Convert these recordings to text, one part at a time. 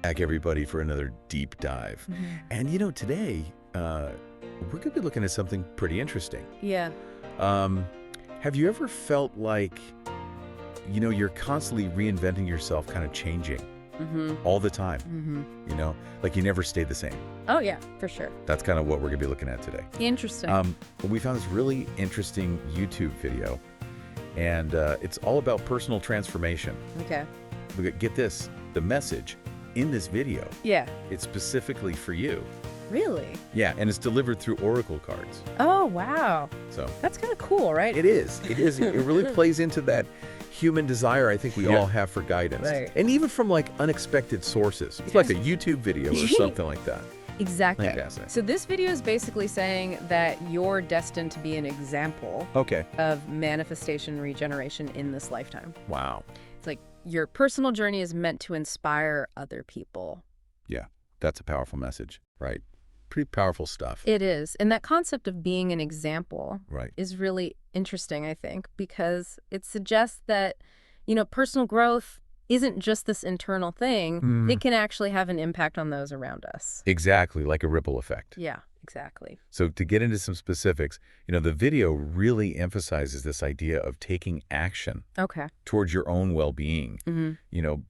Back, everybody, for another deep dive. And today we're going to be looking at something pretty interesting. Yeah. Have you ever felt like, you're constantly reinventing yourself, kind of changing all the time? Like you never stayed the same. Oh, yeah, for sure. That's kind of what we're going to be looking at today. Interesting. We found this really interesting YouTube video, and it's all about personal transformation. Okay. Get this, the message in this video, Yeah. it's specifically for you. Really? Yeah, and it's delivered through oracle cards. Oh, wow. So That's kind of cool, right? it is. It is. It really plays into that human desire I think we all have for guidance. Right. And even from like unexpected sources. It's like a YouTube video or something like that. Exactly. Fantastic. So this video is basically saying that you're destined to be an example Okay. of manifestation and regeneration in this lifetime. Wow. It's like your personal journey is meant to inspire other people. Yeah, that's a powerful message, right? Pretty powerful stuff. It is. And that concept of being an example Right. is really interesting, I think, because it suggests that, personal growth isn't just this internal thing. It can actually have an impact on those around us. Exactly, like a ripple effect. Yeah, exactly. So to get into some specifics, the video really emphasizes this idea of taking action Okay. towards your own well-being,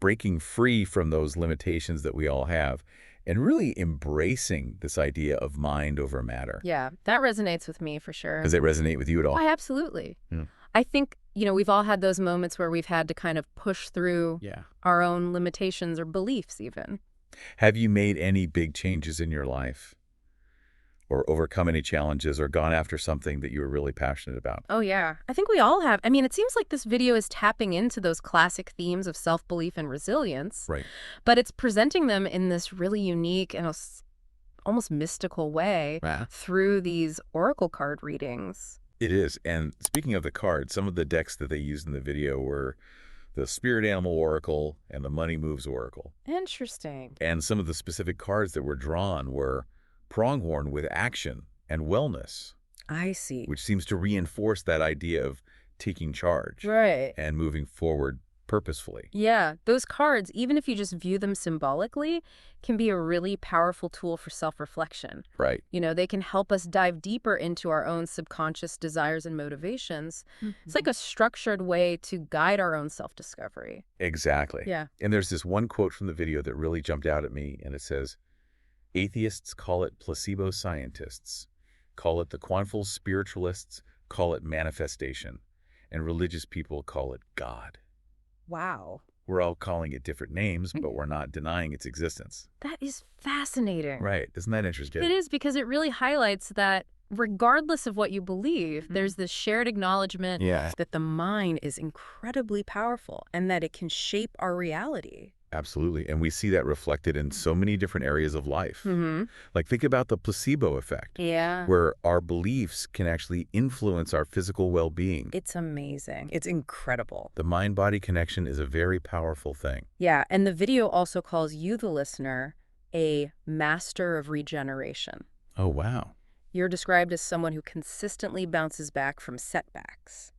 breaking free from those limitations that we all have, and really embracing this idea of mind over matter. Yeah, that resonates with me for sure. Does it resonate with you at all? Oh, absolutely. Yeah. I think, we've all had those moments where we've had to kind of push through Yeah. our own limitations or beliefs even. Have you made any big changes in your life, or overcome any challenges, or gone after something that you were really passionate about? Oh, yeah. I think we all have. I mean, it seems like this video is tapping into those classic themes of self-belief and resilience. Right. But it's presenting them in this really unique and almost mystical way Yeah. through these oracle card readings. It is. And speaking of the cards, some of the decks that they used in the video were the Spirit Animal Oracle and the Money Moves Oracle. Interesting. And some of the specific cards that were drawn were Pronghorn with action and wellness, I see. which seems to reinforce that idea of taking charge Right. and moving forward purposefully. Yeah, those cards, even if you just view them symbolically, can be a really powerful tool for self-reflection. Right. They can help us dive deeper into our own subconscious desires and motivations. It's like a structured way to guide our own self-discovery. Exactly. Yeah. And there's this one quote from the video that really jumped out at me, and it says, "Atheists call it placebo scientists, call it the quantum spiritualists, call it manifestation, and religious people call it God." Wow. We're all calling it different names, but we're not denying its existence. That is fascinating. Right. Isn't that interesting? It is, because it really highlights that regardless of what you believe, there's this shared acknowledgement Yeah. that the mind is incredibly powerful and that it can shape our reality. Absolutely. And we see that reflected in so many different areas of life. Like think about the placebo effect, Yeah. where our beliefs can actually influence our physical well-being. It's amazing. It's incredible. The mind-body connection is a very powerful thing. Yeah, and the video also calls you, the listener, a master of regeneration. Oh, wow. You're described as someone who consistently bounces back from setbacks.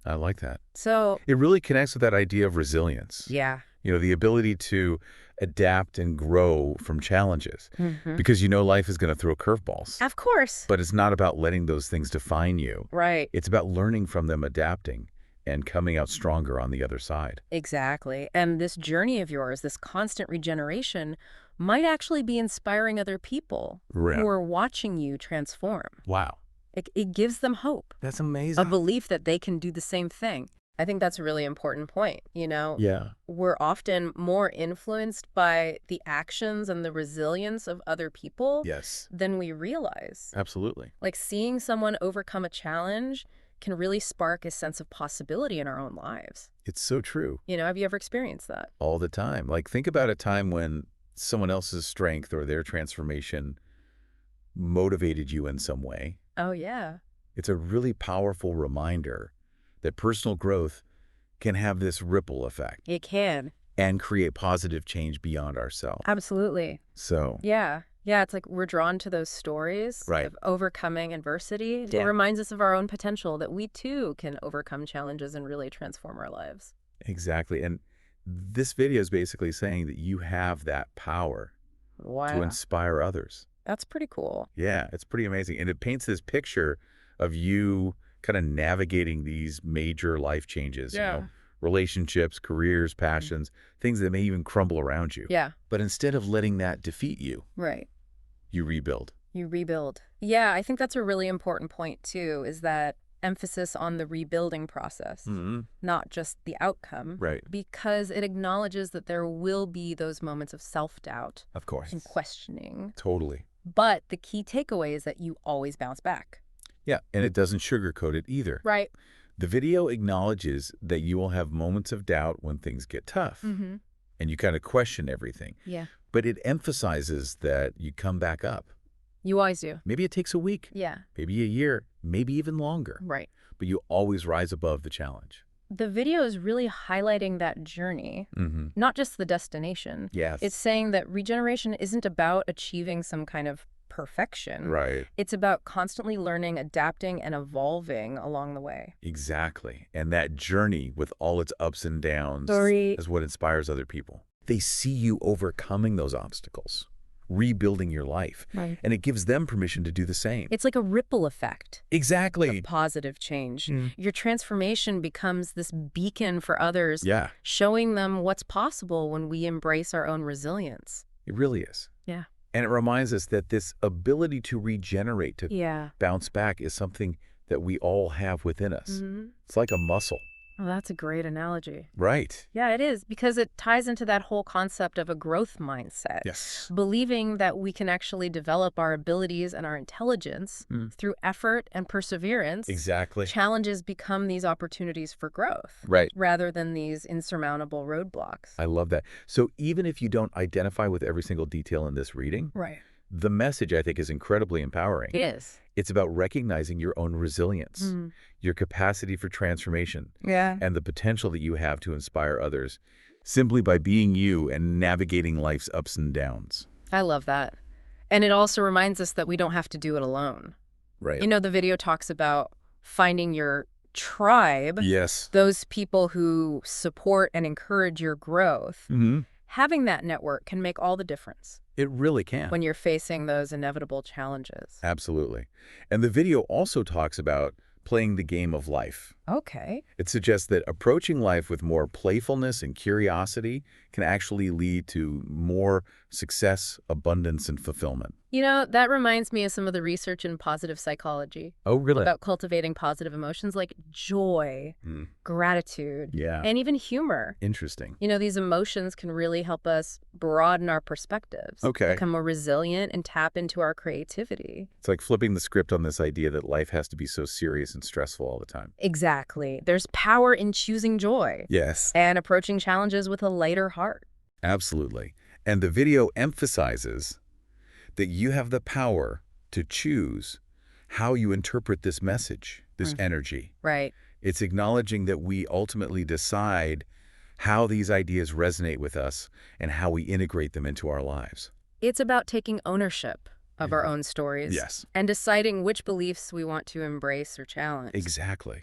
I like that. So, It really connects with that idea of resilience. yeah. The ability to adapt and grow from challenges. Because life is going to throw curveballs. Of course. But it's not about letting those things define you. Right. It's about learning from them, adapting, and coming out stronger on the other side. Exactly. And this journey of yours, this constant regeneration, might actually be inspiring other people Right. who are watching you transform. Wow. It gives them hope, That's a amazing. belief that they can do the same thing. I think that's a really important point, Yeah. We're often more influenced by the actions and the resilience of other people Yes. than we realize. Absolutely. Like seeing someone overcome a challenge can really spark a sense of possibility in our own lives. It's so true. Have you ever experienced that? All the time. Like think about a time when someone else's strength or their transformation motivated you in some way. Oh, yeah. It's a really powerful reminder that personal growth can have this ripple effect It can. and create positive change beyond ourselves. Absolutely. So, Yeah. Yeah, it's like we're drawn to those stories Right. of overcoming adversity. Yeah. It reminds us of our own potential that we too can overcome challenges and really transform our lives. exactly. And This video is basically saying that you have that power to Wow. inspire others. That's pretty cool. Yeah, it's pretty amazing. And it paints this picture of you kind of navigating these major life changes, relationships, careers, passions, things that may even crumble around you. Yeah. But instead of letting that defeat you, Right. you rebuild. You rebuild. Yeah, I think that's a really important point, too, is that emphasis on the rebuilding process, not just the outcome. Right. Because it acknowledges that there will be those moments of self-doubt Of course. and questioning. Totally. But the key takeaway is that you always bounce back. Yeah, and it doesn't sugarcoat it either. Right. The video acknowledges that you will have moments of doubt when things get tough, and you kind of question everything. Yeah. But it emphasizes that you come back up. You always do. Maybe it takes a week, Yeah. maybe a year, maybe even longer, Right. but you always rise above the challenge. The video is really highlighting that journey, not just the destination. Yes. It's saying that regeneration isn't about achieving some kind of perfection. Right. It's about constantly learning, adapting, and evolving along the way. Exactly. And that journey with all its ups and downs is what inspires other people. They see you overcoming those obstacles, rebuilding your life, Right. and it gives them permission to do the same. It's like a ripple effect Exactly. of positive change. Your transformation becomes this beacon for others, Yeah, showing them what's possible when we embrace our own resilience. it really is. Yeah. And it reminds us that this ability to regenerate, to Yeah. bounce back, is something that we all have within us. It's like a muscle. Oh, that's a great analogy. Right. Yeah, it is, because it ties into that whole concept of a growth mindset. Yes. Believing that we can actually develop our abilities and our intelligence through effort and perseverance. Exactly. Challenges become these opportunities for growth. Right. Rather than these insurmountable roadblocks. I love that. So even if you don't identify with every single detail in this reading, Right. the message, I think, is incredibly empowering. It is. It's about recognizing your own resilience, your capacity for transformation, Yeah. and the potential that you have to inspire others simply by being you and navigating life's ups and downs. I love that. And it also reminds us that we don't have to do it alone. Right. You know, the video talks about finding your tribe, Yes. those people who support and encourage your growth. Mm-hmm. Having that network can make all the difference It really can. when you're facing those inevitable challenges. Absolutely. And the video also talks about playing the game of life. Okay. It suggests that approaching life with more playfulness and curiosity can actually lead to more success, abundance, and fulfillment. You know, that reminds me of some of the research in positive psychology Oh, really? about cultivating positive emotions like joy, gratitude, Yeah. and even humor. Interesting. You know, these emotions can really help us broaden our perspectives, Okay. become more resilient, and tap into our creativity. It's like flipping the script on this idea that life has to be so serious and stressful all the time. Exactly. There's power in choosing joy Yes. and approaching challenges with a lighter heart. Absolutely. And the video emphasizes that you have the power to choose how you interpret this message, this energy. Right. It's acknowledging that we ultimately decide how these ideas resonate with us and how we integrate them into our lives. It's about taking ownership of our own stories. Yes. And deciding which beliefs we want to embrace or challenge. Exactly.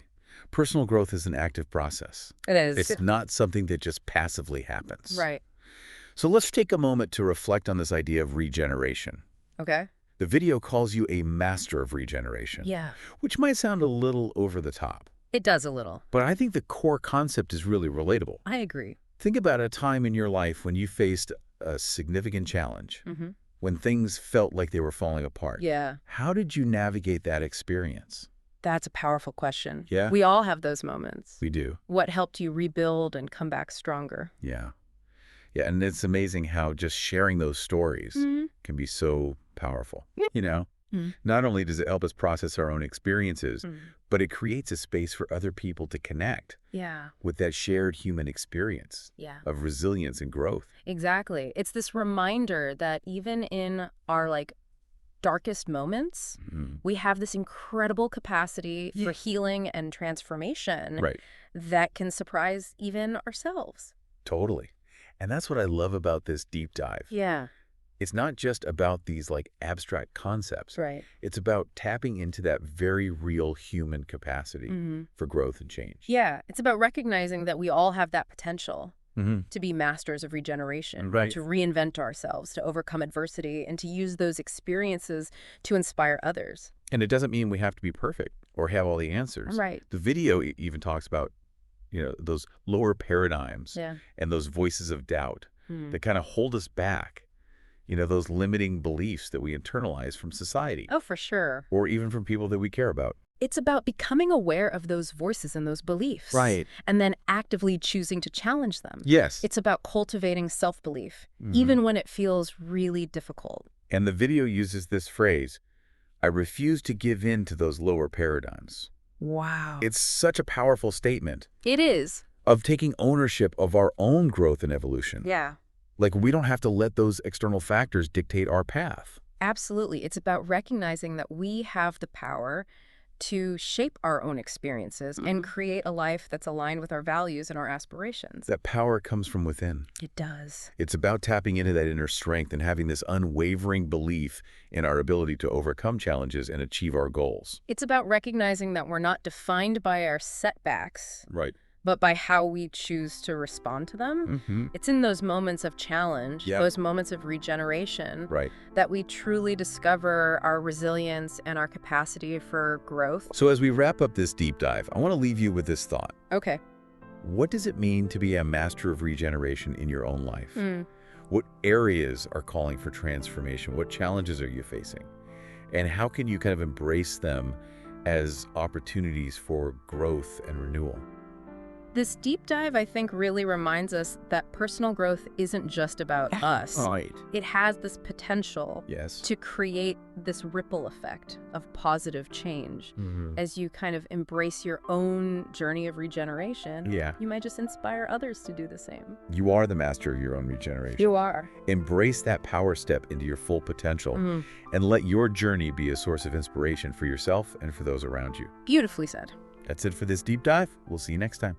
Personal growth is an active process. It is. It's not something that just passively happens. Right. So let's take a moment to reflect on this idea of regeneration. Okay. The video calls you a master of regeneration, Yeah. which might sound a little over the top, It does a little. but I think the core concept is really relatable. I agree. Think about a time in your life when you faced a significant challenge, Mm-hmm. when things felt like they were falling apart. Yeah. How did you navigate that experience? That's a powerful question. Yeah? We all have those moments. We do. What helped you rebuild and come back stronger? Yeah. Yeah, and it's amazing how just sharing those stories can be so powerful. You know, not only does it help us process our own experiences, but it creates a space for other people to connect Yeah. with that shared human experience Yeah. of resilience and growth. Exactly. It's this reminder that even in our darkest moments, we have this incredible capacity for healing and transformation Right. that can surprise even ourselves. Totally. And that's what I love about this deep dive. Yeah. It's not just about these abstract concepts. Right. It's about tapping into that very real human capacity for growth and change. Yeah. It's about recognizing that we all have that potential. to be masters of regeneration, Right. to reinvent ourselves, to overcome adversity, and to use those experiences to inspire others. And it doesn't mean we have to be perfect or have all the answers. Right. The video even talks about, those lower paradigms Yeah. and those voices of doubt that kind of hold us back, those limiting beliefs that we internalize from society Oh, for sure. or even from people that we care about. It's about becoming aware of those voices and those beliefs. Right. And then actively choosing to challenge them. Yes. It's about cultivating self-belief, even when it feels really difficult. And the video uses this phrase, I refuse to give in to those lower paradigms. Wow. It's such a powerful statement It is. of taking ownership of our own growth and evolution. Yeah. Like we don't have to let those external factors dictate our path. Absolutely. It's about recognizing that we have the power to shape our own experiences and create a life that's aligned with our values and our aspirations. That power comes from within. It does. It's about tapping into that inner strength and having this unwavering belief in our ability to overcome challenges and achieve our goals. It's about recognizing that we're not defined by our setbacks, Right. but by how we choose to respond to them. It's in those moments of challenge, those moments of regeneration, Right. that we truly discover our resilience and our capacity for growth. So as we wrap up this deep dive, I want to leave you with this thought. Okay. What does it mean to be a master of regeneration in your own life? What areas are calling for transformation? What challenges are you facing? And how can you kind of embrace them as opportunities for growth and renewal? This deep dive, I think, really reminds us that personal growth isn't just about us. Right. It has this potential Yes. to create this ripple effect of positive change. As you kind of embrace your own journey of regeneration, Yeah. you might just inspire others to do the same. You are the master of your own regeneration. You are. Embrace that power step into your full potential and let your journey be a source of inspiration for yourself and for those around you. Beautifully said. That's it for this deep dive. We'll see you next time.